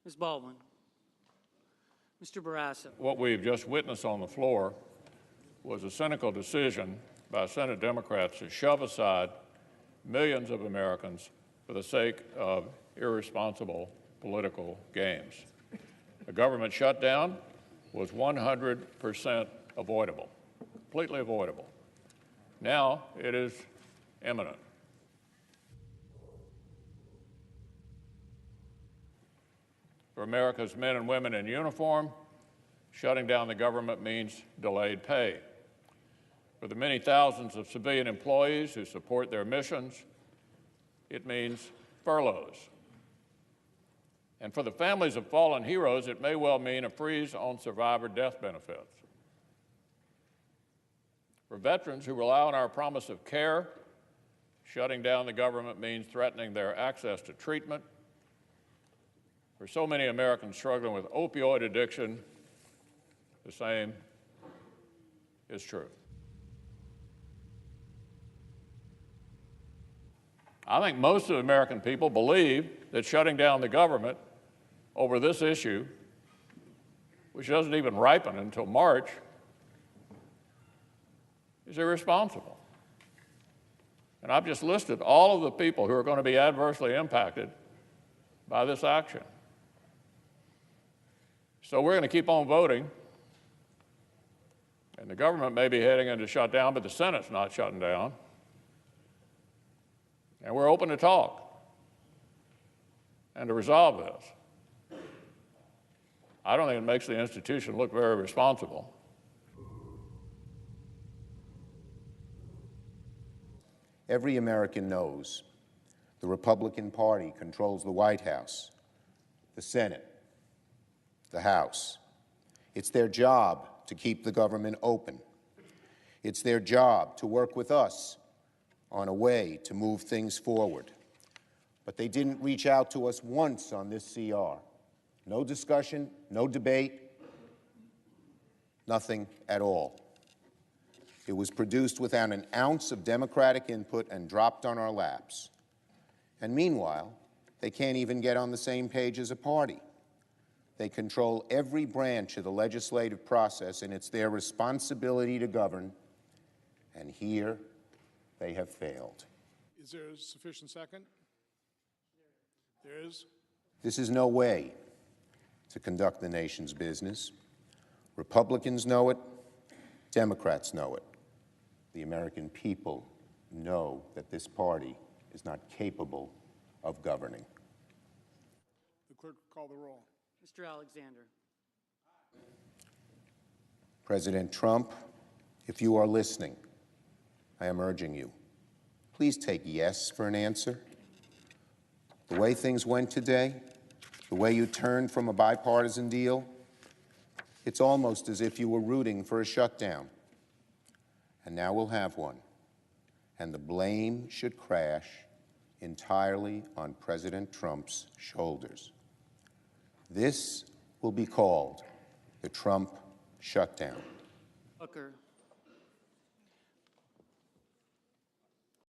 Ms. Baldwin. Mr. Barrasso. What we've just witnessed on the floor was a cynical decision by Senate Democrats to shove aside millions of Americans for the sake of irresponsible political games. The government shutdown was 100% avoidable, completely avoidable. Now it is imminent. For America's men and women in uniform, shutting down the government means delayed pay. For the many thousands of civilian employees who support their missions, it means furloughs. And for the families of fallen heroes, it may well mean a freeze on survivor death benefits. For veterans who rely on our promise of care, shutting down the government means threatening their access to treatment. For so many Americans struggling with opioid addiction, the same is true. I think most of the American people believe that shutting down the government over this issue, which doesn't even ripen until March, is irresponsible. And I've just listed all of the people who are going to be adversely impacted by this action. So we're going to keep on voting, and the government may be heading into shutdown, but the Senate's not shutting down. And we're open to talk and to resolve this. I don't think it makes the institution look very responsible. Every American knows the Republican Party controls the White House, the Senate, the House. It's their job to keep the government open. It's their job to work with us on a way to move things forward. But they didn't reach out to us once on this CR. No discussion, no debate, nothing at all. It was produced without an ounce of Democratic input and dropped on our laps. And meanwhile, they can't even get on the same page as a party. They control every branch of the legislative process, and it's their responsibility to govern. And here, they have failed. Is there a sufficient second? There is. This is no way to conduct the nation's business. Republicans know it. Democrats know it. The American people know that this party is not capable of governing. The clerk will call the roll. Mr. Alexander. President Trump, if you are listening, I am urging you, please take yes for an answer. The way things went today, the way you turned from a bipartisan deal, it's almost as if you were rooting for a shutdown. And now we'll have one. And the blame should crash entirely on President Trump's shoulders. This will be called the Trump shutdown. Booker.